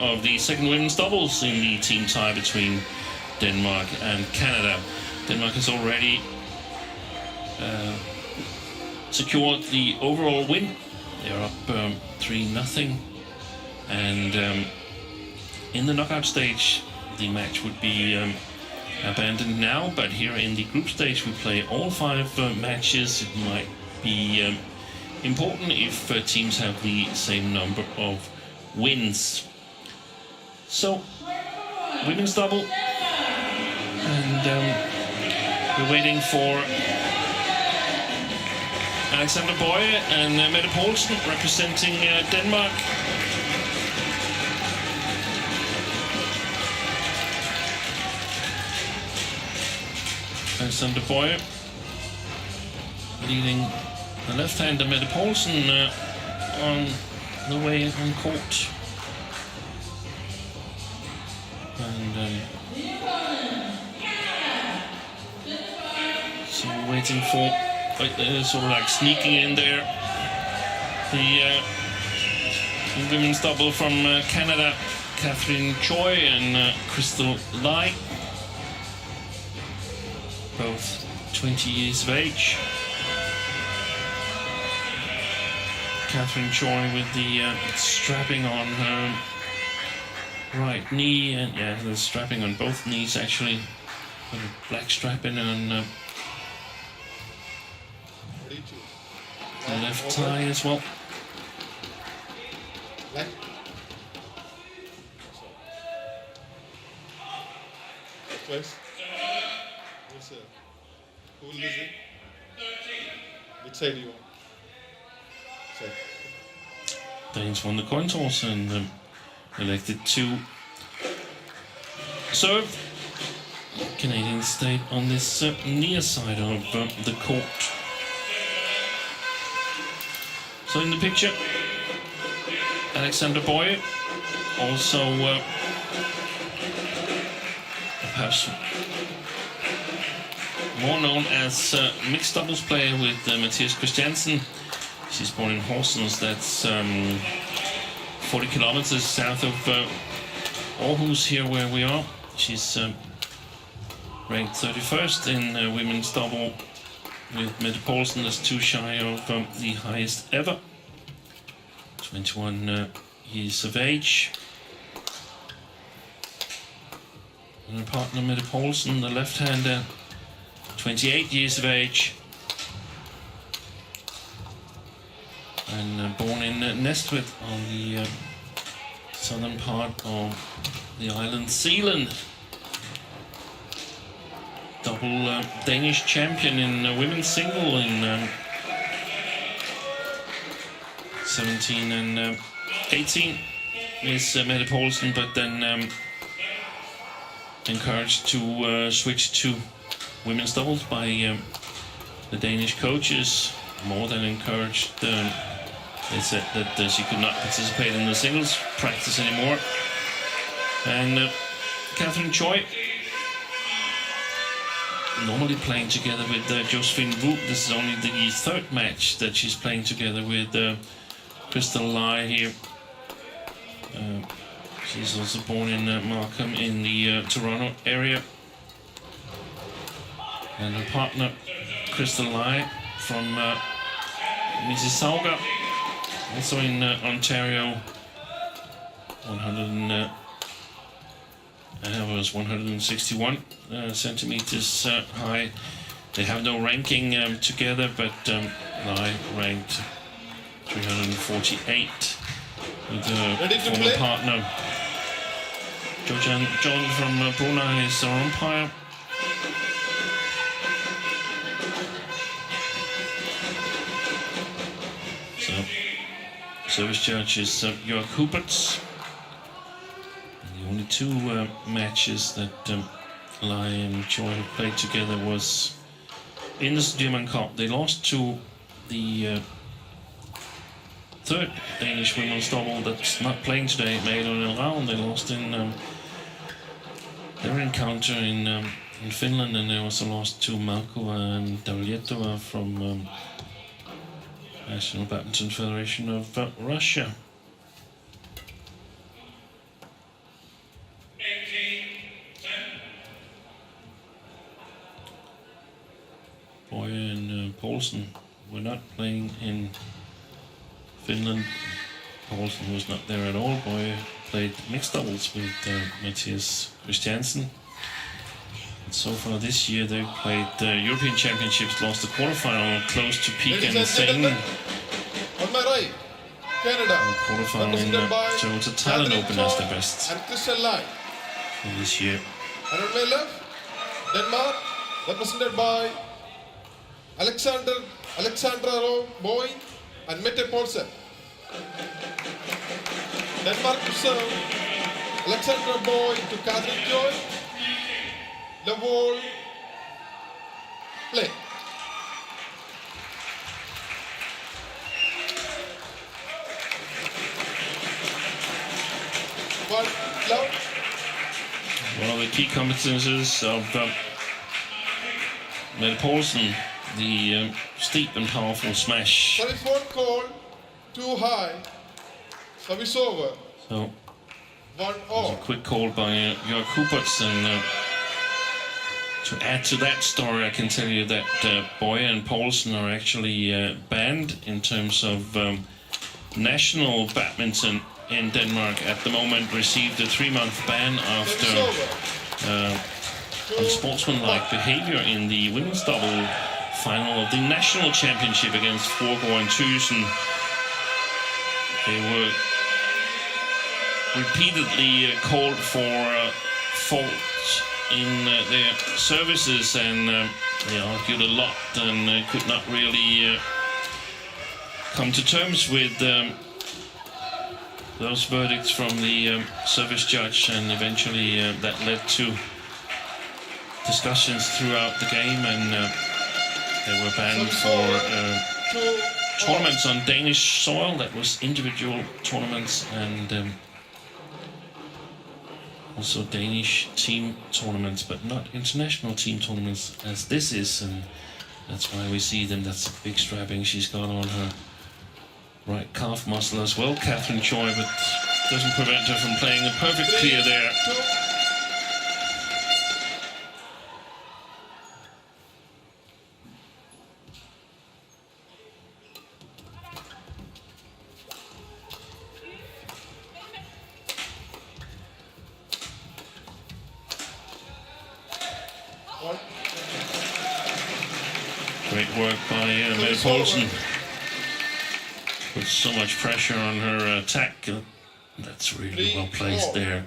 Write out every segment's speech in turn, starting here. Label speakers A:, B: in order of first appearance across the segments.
A: of the second women's doubles in the team tie between Denmark and Canada. Denmark has already secured the overall win. They're up 3-0, and in the knockout stage the match would be abandoned now, but here in the group stage we play all 5 matches. It might be important if teams have the same number of wins. So, women's double, and we're waiting for Alexander Bøje and Mette Poulsen representing Denmark. Alexander Bøje leading the left-hander Mette Poulsen on the way on court. And so we're waiting for sort of like sneaking in there the women's double from Canada, Choi and Crystal Lai, both 20 years of age. Choi with the strapping on her right knee, and yeah, the strapping on both knees actually. Got a black strapping on the left thigh as well. Danes won the coin toss and elected to serve. Canadians stayed on this near side of the court. So in the picture, Alexander Bøje, also perhaps more known as mixed doubles player with Mathias Christiansen. She's born in Horsens, that's 40 kilometers south of Aarhus, here where we are. She's ranked 31st in women's double, with Mette Poulsen as 2 shy of the highest ever. 21 years of age. And her partner Mette Poulsen, the left-hander, 28 years of age. And born in Næstved on the southern part of the island Zealand. Double Danish champion in women's single in 17 and 18 is Mette Poulsen, but then encouraged to switch to women's doubles by the Danish coaches. More than encouraged. They said that she could not participate in the singles practice anymore. And Choi, normally playing together with Josephine Wu. This is only the 3rd match that she's playing together with Crystal Lai here. She's also born in Markham in the Toronto area. And her partner, Crystal Lai, from Mississauga, also in Ontario. 161 centimeters high. They have no ranking together, but Lai ranked 348 with her former partner. John from Brunei is our umpire. So, service judge is Jörg Huberts. The only 2 matches that Lai and Choi played together was in the Sudirman Cup. They lost to the 3rd Danish women's double that's not playing today, Malin Ravn. They lost in their encounter in Finland, and they also lost to Malkova and Davletova from National Badminton Federation of Russia. Poulsen were not playing in Finland. Poulsen was not there at all. Bøje played mixed doubles with Mathias Christiansen. And so far this year they've played the European Championships, lost the quarterfinal close to peak and insane.
B: On my right, Canada.
A: Quarterfinal in the Thailand Open as the best
B: and Christian Lai.
A: for this year.
B: And on my left, Denmark, represented by Alexandra Bøje and Mette Poulsen. Denmark to serve, Alexandra Bøje to Catherine Choi. The ball play. One love.
A: One of the key competences of Mette Poulsen, the steep and powerful smash.
B: Service one call, too high. Service over.
A: So,
B: 1-all.
A: a quick call by Jörg Huberts, and to add to that story, I can tell you that Bøje and Poulsen are actually banned in terms of national badminton in Denmark at the moment. Received a 3-month ban after unsportsmanlike behavior in the women's double final of the national championship against Forgård and Thyssen. They were repeatedly called for fault in their services, and they argued a lot and could not really come to terms with those verdicts from the service judge, and eventually that led to discussions throughout the game, and they were banned for tournaments on Danish soil. That was individual tournaments, and also Danish team tournaments, but not international team tournaments as this is, and that's why we see them. That's a big strapping she's got on her right calf muscle as well, Catherine Choi, but doesn't prevent her from playing a perfect clear there. Great work by Mette Poulsen. Put so much pressure on her attack. That's really well placed there.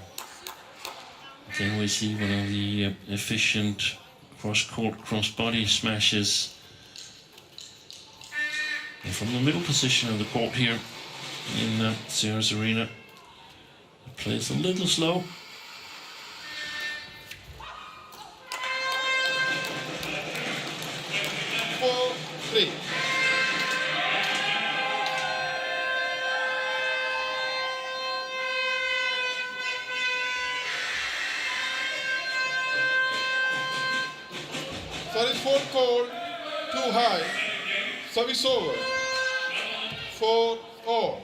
A: Then we see one of the efficient cross-court, cross-body smashes. And from the middle position of the court here in Sarah's arena, it plays a little slow.
B: Service 4 call, too high. Service over. 4-all.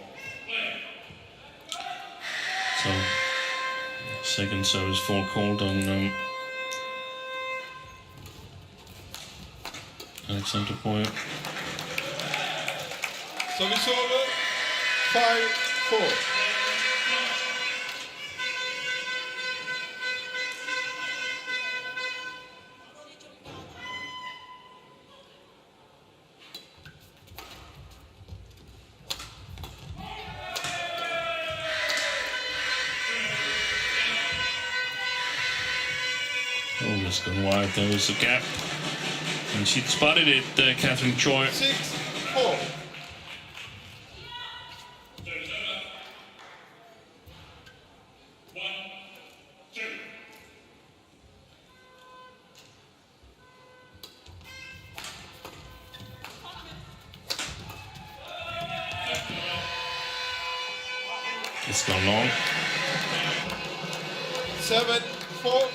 A: So, second service 4 called on Alexander Bøje.
B: Service over. 5-4.
A: Oh, it's gone wide. There was a gap, and she'd spotted it, Catherine Choi.
B: 6-4.
A: It's gone long.
B: 7-4.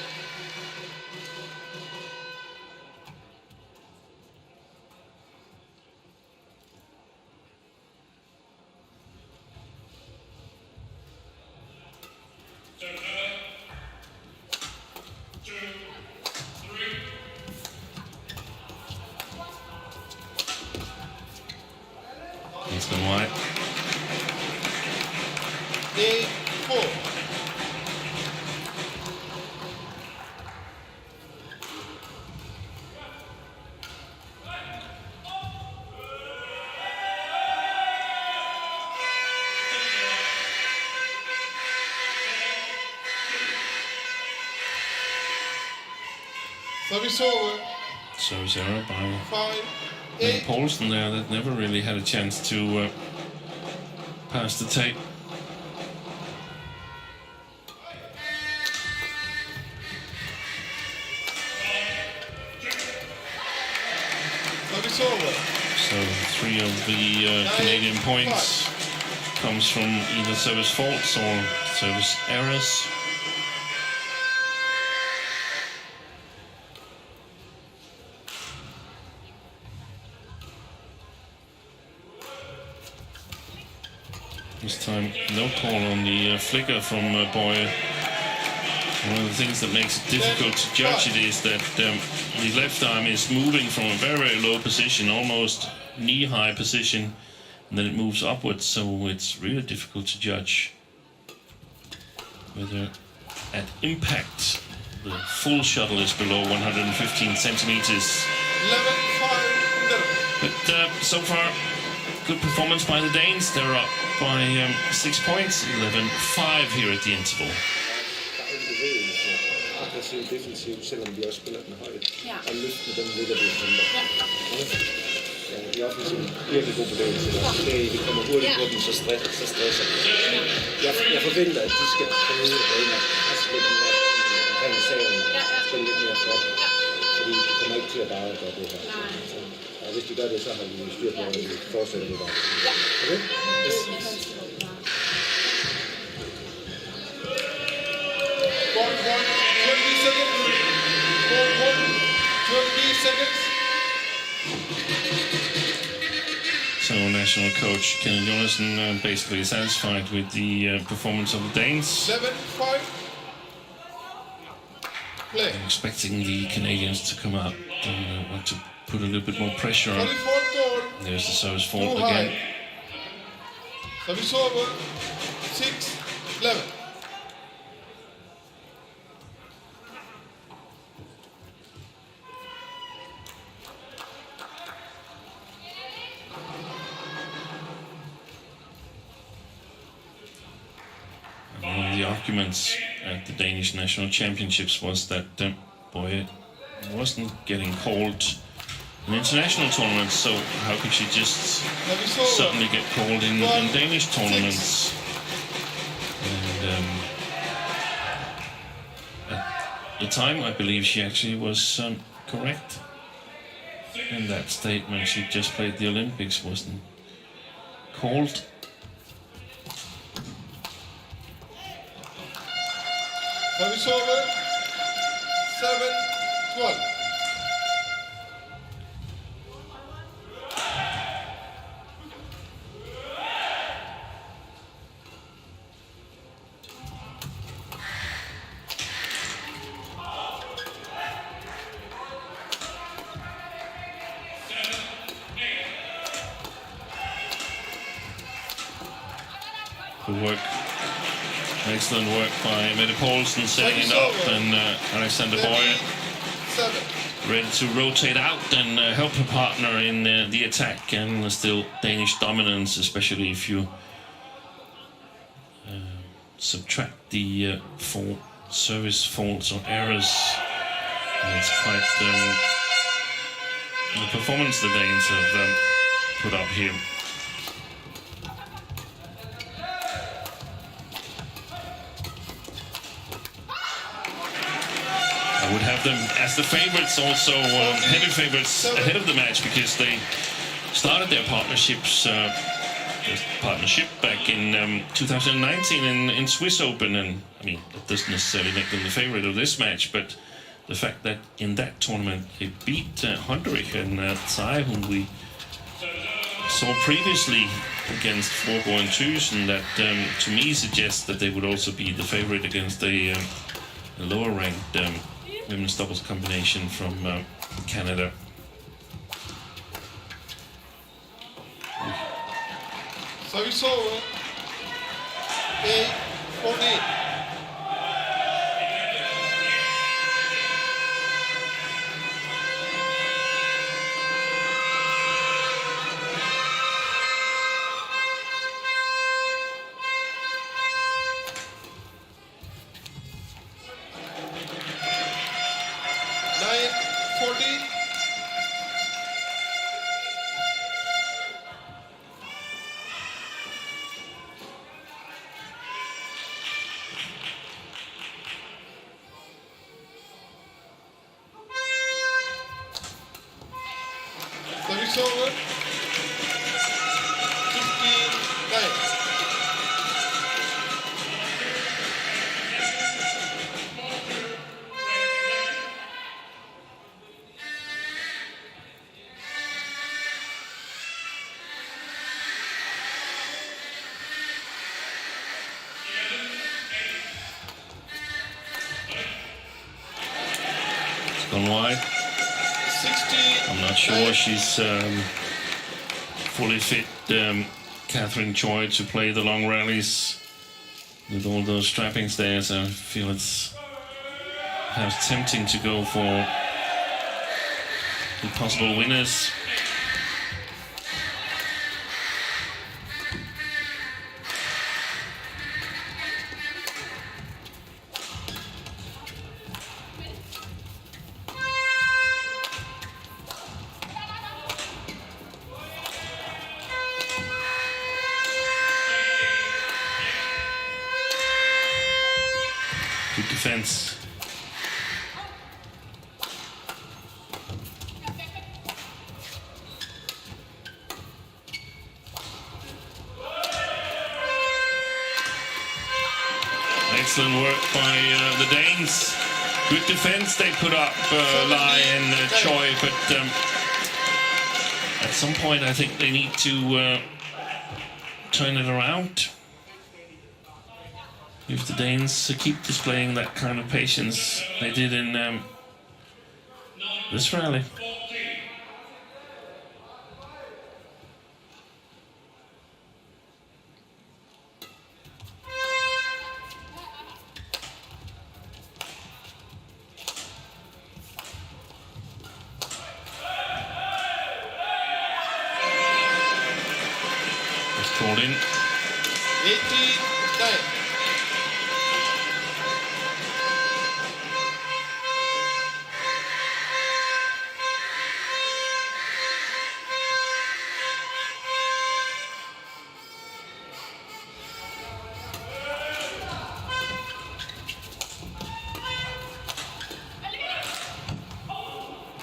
B: Service over.
A: Service error by
B: 5-8.
A: Poulsen there that never really had a chance to pass the tape.
B: Service over.
A: So 3 of the Canadian points comes from either service faults or service errors. This time, no call on the flicker from Bøje. One of the things that makes it difficult to judge it is that the left arm is moving from a very, very low position, almost knee-high position, and then it moves upwards, so it's really difficult to judge whether at impact the full shuttle is below 115 centimeters.
B: 11-5.
A: But so far, good performance by the Danes. They're up by 6 points, 11-5 here at the interval.
C: Aggressiv defensiv, selvom vi også spiller den højt. Og løften dem ligger det som der. Ja, i offensiven virkelig god bevægelse. Vi kommer hurtigt på dem, så stresser det. Jeg forventer, at de skal prøve at gå ind og presse lidt mere omkring sagen. Spille lidt mere flot. Fordi de kommer ikke til at bare gøre det her. Og hvis de gør det, så har vi styr på, at vi fortsætter det bare. Okay? Yes.
B: 20 seconds. 20 seconds.
A: So national coach Kenneth Jonassen basically satisfied with the performance of the Danes.
B: 11-5. Play.
A: Expecting the Canadians to come out and want to put a little bit more pressure on. There's the service fault again.
B: Service over. 6-11.
A: One of the arguments at the Danish National Championships was that Bøje wasn't getting called in international tournaments, so how could she just suddenly get called in Danish tournaments? And at the time, I believe she actually was correct in that statement. She just played the Olympics, wasn't called.
B: Service over. 7-12.
A: Good work. Excellent work by Poulsen setting it up, and Alexander Bøje ready to rotate out and help her partner in the attack, and still Danish dominance, especially if you subtract the service faults or errors. And it's quite the performance the Danes have put up here. I would have them as the favorites, also heavy favorites ahead of the match, because they started their partnership back in 2019 in Swiss Open, and I mean that doesn't necessarily make them the favorite of this match, but the fact that in that tournament they beat Hundrich and Choi, whom we saw previously against Forgo and Tusen, that to me suggests that they would also be the favorite against a lower ranked women's doubles combination from Canada.
B: Service over. 8-8. Service over. 15-9.
A: Gone wide.
B: 16.
A: I'm not sure she's fully fit, Catherine Choi, to play the long rallies with all those strappings there. So I feel it's perhaps tempting to go for the possible winners. Good defense. Excellent work by the Danes. Good defense they put up, Lai and Choi, but at some point I think they need to turn it around. If the Danes keep displaying that kind of patience they did in this rally. It's called in.
B: 18-9.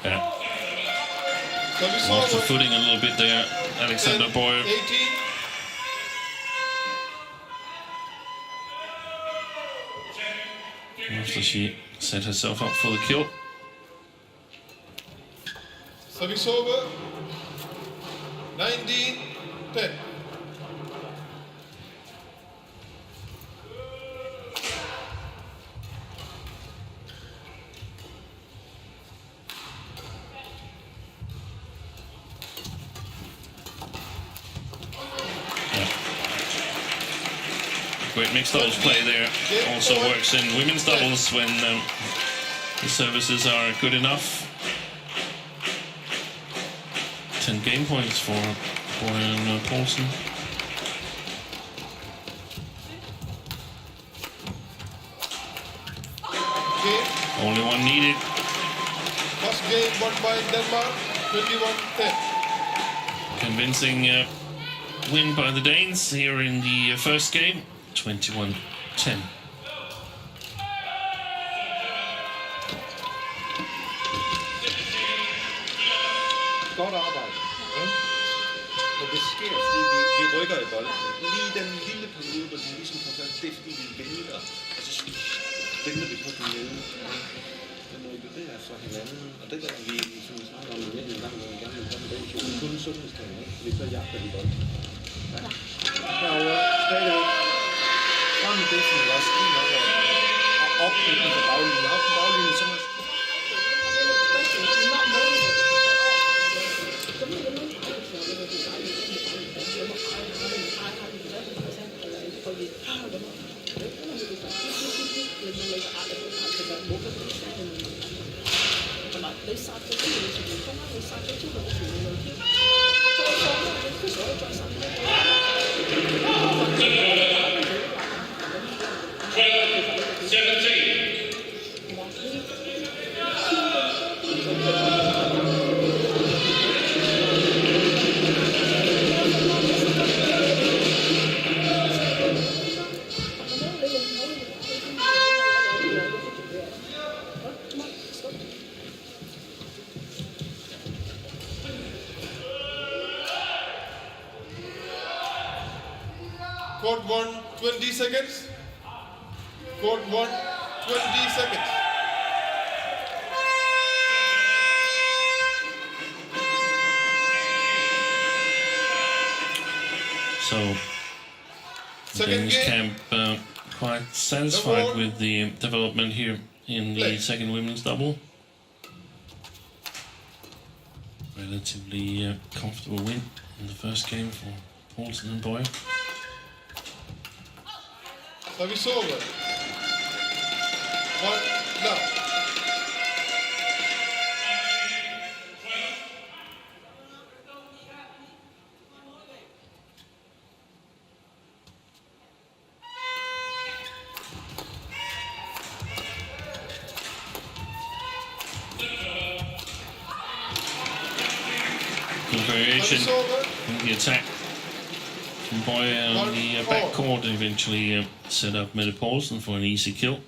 A: Yeah.
B: Service
A: Lost the
B: over.
A: footing a little bit there, Alexander Bøje.
B: 18.
A: After she set herself up for the kill.
B: Service over. 19-10.
A: Great mixed doubles play there. Also works in women's doubles when the services are good enough. 10 game points for Bøje and Poulsen.
B: Game.
A: Only one needed.
B: First game won by Denmark. 21-10.
A: Convincing win by the Danes here in the first game. 21-10.
C: Godt arbejde. Ja. Men det sker, fordi vi rykker i bolden. Lige den lille periode, hvor de ligesom får fat, det er fordi vi vælter, og så vælter vi på den nede. Men når vi bevæger for hinanden, og det der vi som vi snakker om en gang, når vi gerne vil komme bag, så er det kun sundhedsdagen, ikke? Fordi så jagter vi bolden. Ja. Herovre, stadigvæk. Frem i dækken, og også ind over, og op i den baglinjen. Op i baglinjen, så må
B: Court 1, 20 seconds. Court 1, 20 seconds.
A: So, the
B: Second
A: Danish
B: game.
A: camp quite satisfied
B: Double.
A: with the development here in the
B: Play.
A: second women's double. Relatively comfortable win in the first game for Poulsen and Bøje.
B: Service over. 1 love.
A: Good variation
B: Service over.
A: in the attack from Bøje on the back court. Eventually set up Mette Poulsen for an easy kill.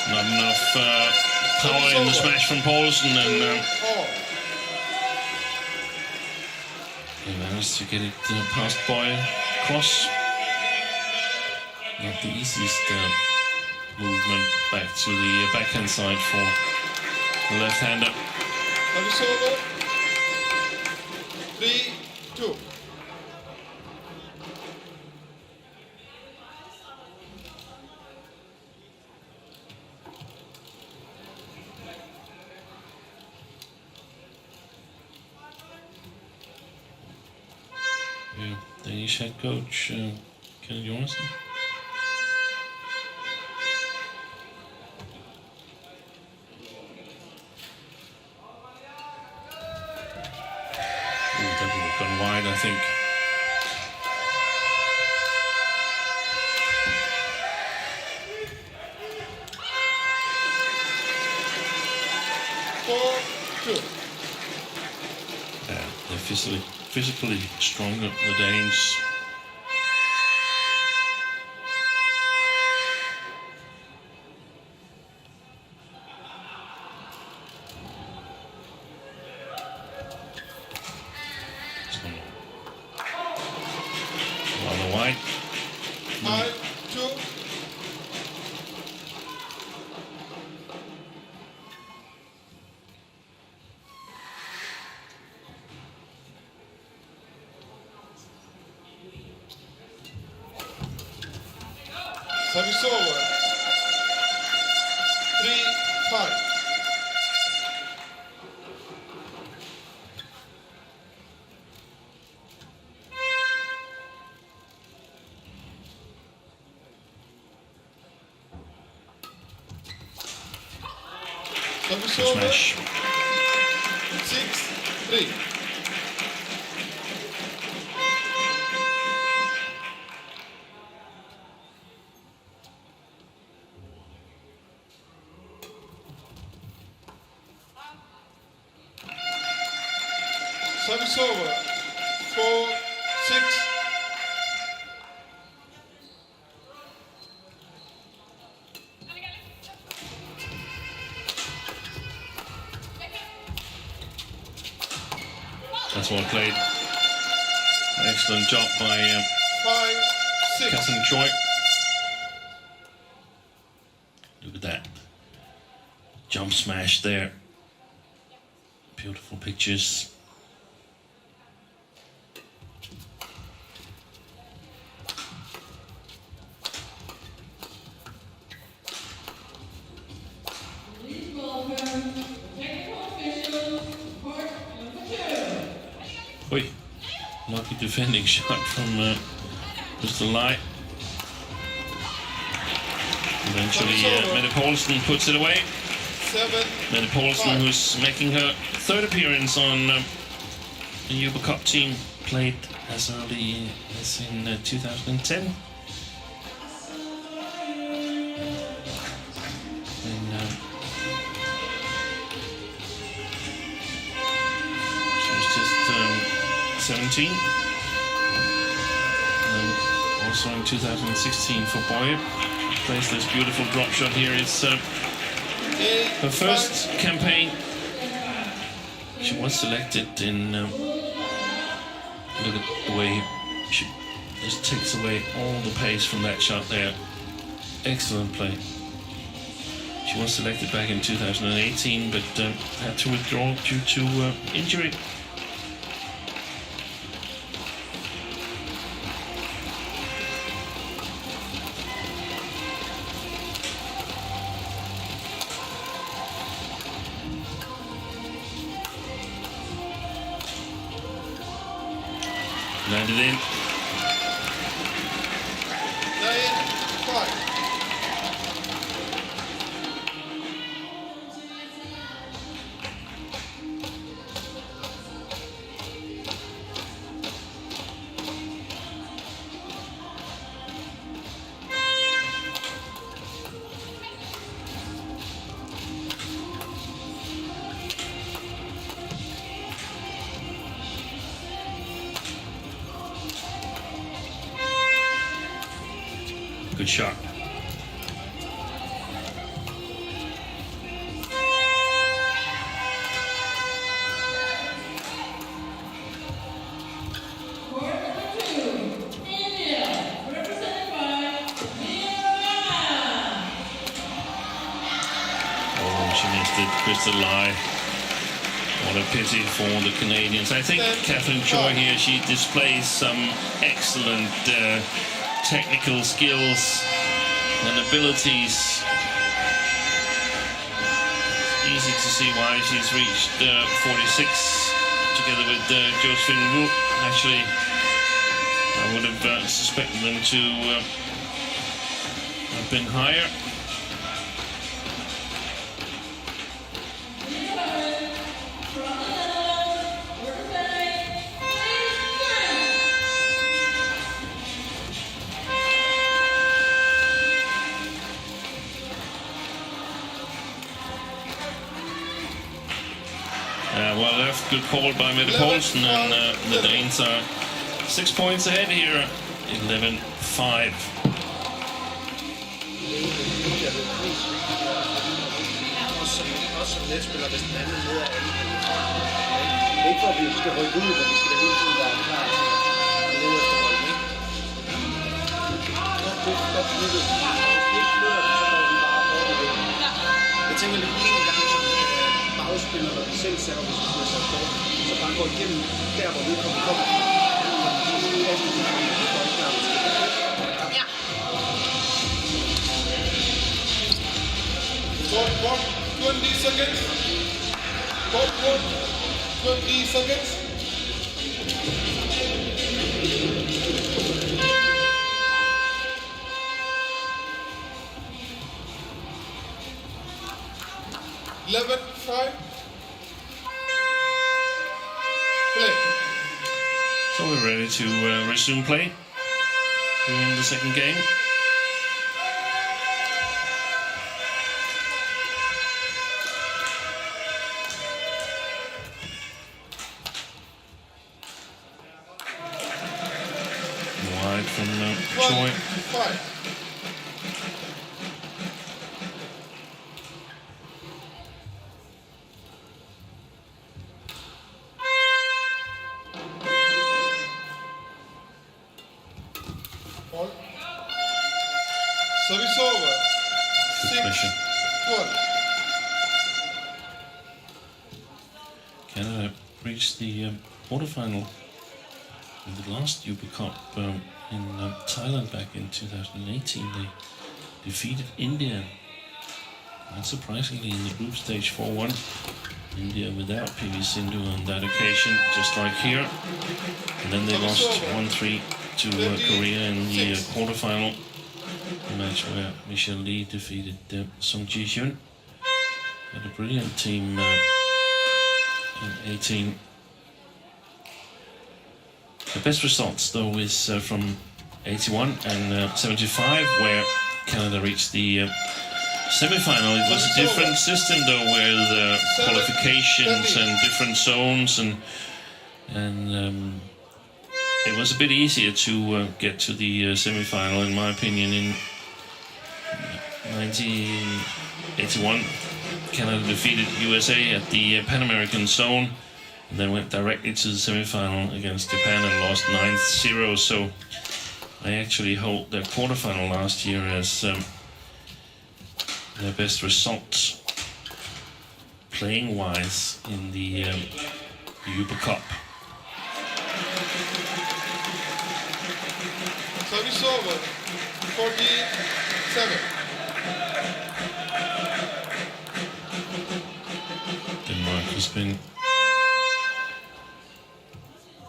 A: Not enough power in the smash from Poulsen, and he managed to get it past Bøje cross. Not the easiest movement back to the backhand side for the left-hander.
B: Service over. 3, 2.
A: Danish head coach Kenneth Jonassen. That would have gone wide, I think. Yeah, they're physically stronger, the Danes. Rather wide.
B: 5, 2. Service over. 3, 5. Service over.
A: Smash.
B: 6, 3. Service over. 4, 6.
A: That's well played. Excellent job by
B: 5, 6.
A: Captain Choi. Look at that. Jump smash there. Beautiful pictures. Oi, lucky defending shot from Mr. Light. Eventually, Mette Poulsen puts it away.
B: 7,
A: Mette Poulsen,
B: 5.
A: who's making her third appearance on the Uber Cup team played as early as in 2010. She was just 17. And also in 2016 for Bøje, plays this beautiful drop shot here. It's her first campaign. She was selected in. Look at the way she just takes away all the pace from that shot there. Excellent play. She was selected back in 2018, but had to withdraw due to injury. Landed in.
B: 9-5.
A: Good shot. Oh, she missed it. Crystal lie. What a pity for the Canadians. I think Catherine Choi here, she displays some excellent technical skills and abilities. Easy to see why she's reached 46 together with Josephine Wu. Actually, I would have suspected them to have been higher. Well left, good call by Poulsen, and the Danes are 6 points ahead here, 11-5.
C: Spiller, når de selv server, hvis de bliver sat på, så bare går igennem der, hvor vedkommende kommer.
B: Ja. 20 seconds. 20 seconds. Play.
A: So we're ready to resume play in the second game. Wide from Choi.
B: 5. Service over. 6-12.
A: Canada reached the quarterfinal in the last Uber Cup in Thailand back in 2018. They defeated India, unsurprisingly, in the group stage 4-1. India without PV Sindhu on that occasion, just like here. And then they lost 1-3 to Korea in the quarterfinal. A match where Michelle Lee defeated Song Ji-hyun. Had a brilliant team in 18. The best results, though, is from 81 and 75, where Canada reached the semi-final. It was a different system, though, with qualifications and different zones, and it was a bit easier to get to the semi-final, in my opinion. In 1981, Canada defeated USA at the Pan American zone, and then went directly to the semi-final against Japan and lost 9-0. So I actually hold their quarterfinal last year as their best result playing-wise in the Uber Cup.
B: Service over. 47.
A: Denmark has been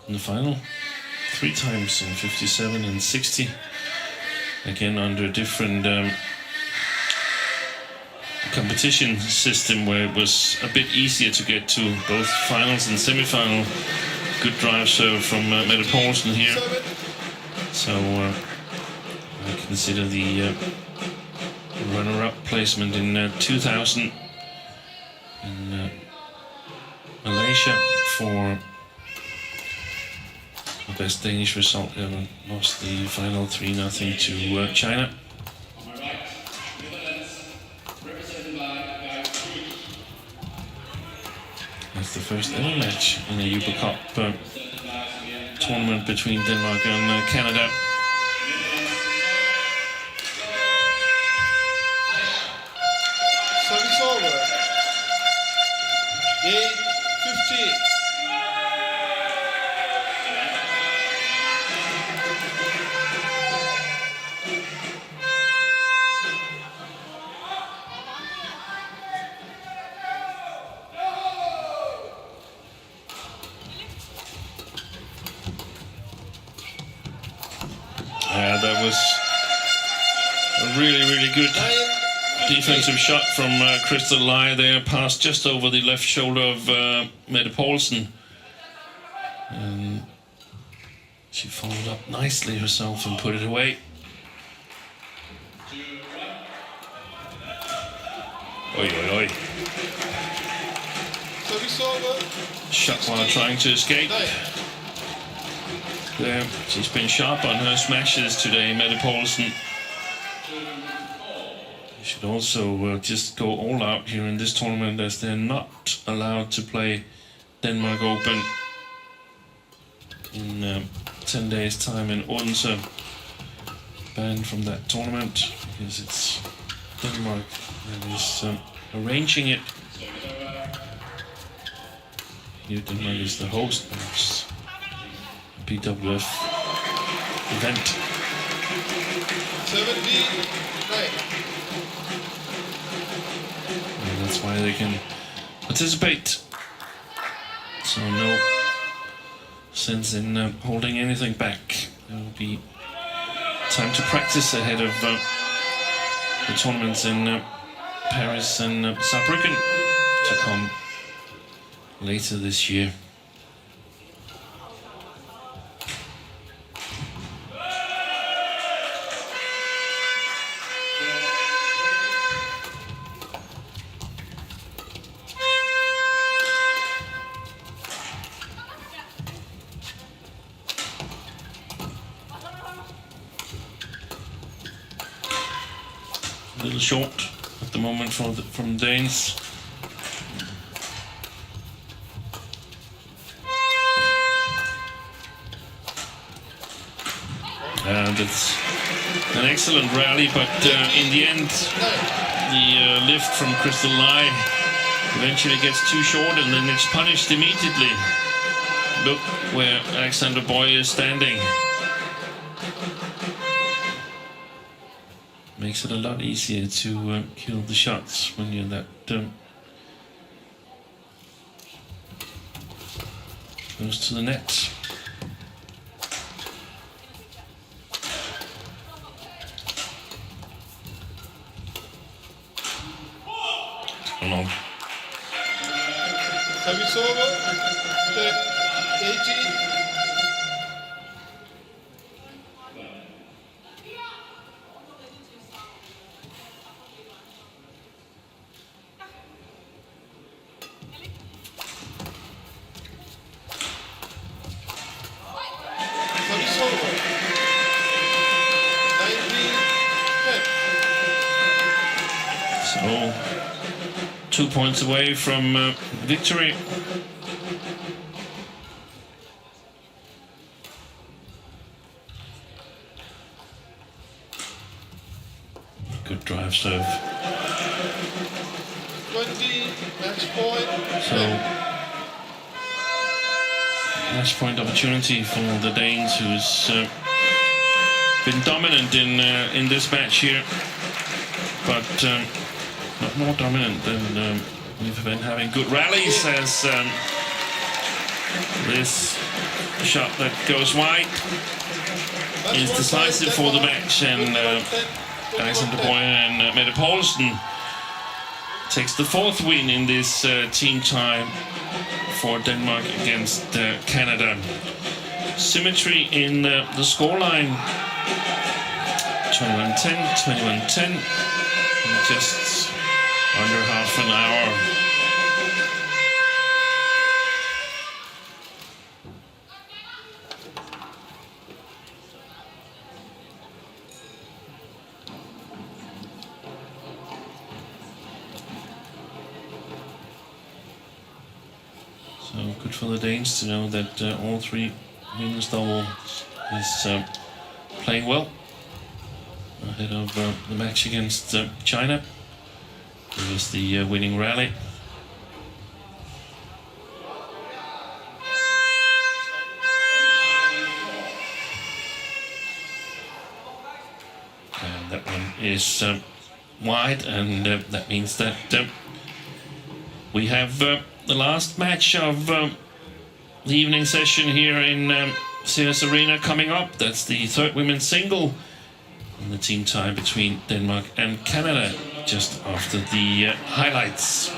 A: in the final 3 times in 57 and 60. Again, under a different competition system where it was a bit easier to get to both finals and semi-final. Good drive serve from Mette Poulsen here. So I consider the runner-up placement in 2000 in Malaysia for the best Danish result ever. Lost the final 3-0 to China. That's the first ever match in a Uber Cup tournament between Denmark and Canada.
B: Service over. 8-15.
A: That was a really good defensive shot from Crystal Lai there, passed just over the left shoulder of Mette Poulsen. And she followed up nicely herself and put it away. Oi, oi, oi.
B: Service over.
A: Shot while trying to escape. There, she's been sharp on her smashes today, Mette Poulsen. Should also just go all out here in this tournament, as they're not allowed to play Denmark Open in 10 days' time in Odense. Banned from that tournament because it's Denmark that is arranging it. Here Denmark is the host, and it's BWF event.
B: 79.
A: And that's why they can participate. So no sense in holding anything back. There will be time to practice ahead of the tournaments in Paris and Saarbrücken to come later this year. A little short at the moment from Danes. And it's an excellent rally, but in the end, the lift from Crystal Lai eventually gets too short, and then it's punished immediately. Look where Alexander Bøje is standing. Makes it a lot easier to kill the shots when you're that close to the net. Long.
B: Service over. 18.
A: So 2 points away from victory. Good drive serve.
B: 20, match point.
A: So, match point opportunity for the Danes, who's been dominant in this match here, but not more dominant than we've been having good rallies as this shot that goes wide is decisive for the match, and Bøje and Mette Poulsen takes the 4th win in this team tie for Denmark against Canada. Symmetry in the scoreline. 21-10, 21-10, in just under half an hour. So good for the Danes to know that all 3 women's doubles is playing well ahead of the match against China. It was the winning rally. And that one is wide, and that means that we have the last match of the evening session here in Ceres Arena coming up. That's the 3rd women's single in the team tie between Denmark and Canada, just after the highlights.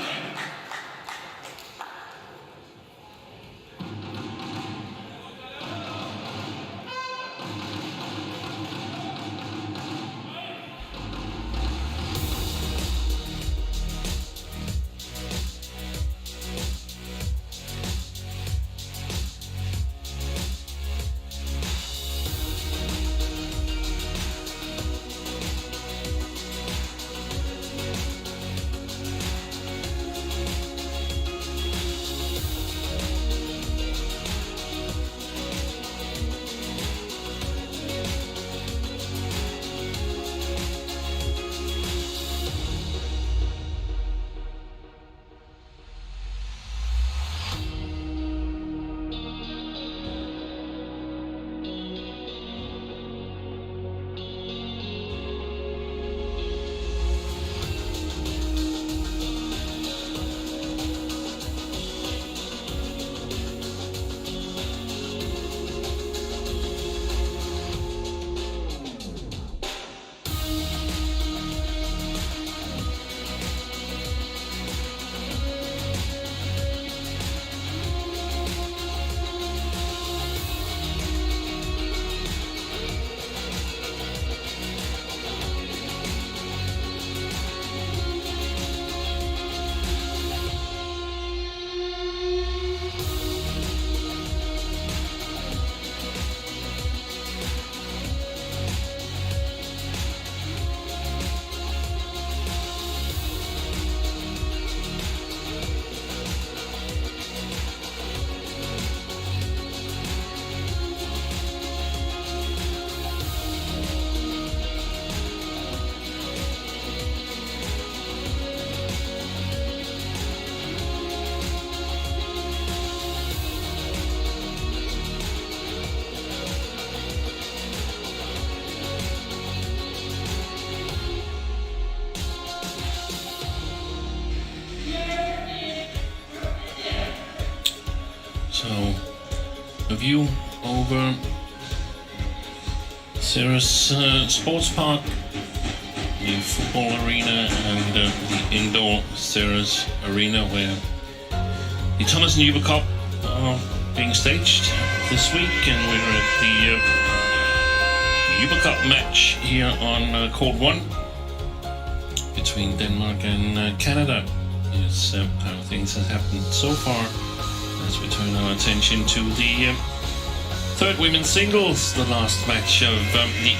A: So, a view over Ceres Sports Park, the football arena, and the indoor Ceres Arena, where the Thomas and Uber Cup are being staged this week, and we're at the Uber Cup match here on Court 1 between Denmark and Canada. Is how things have happened so far, as we turn our attention to the 3rd women's singles, the last match of the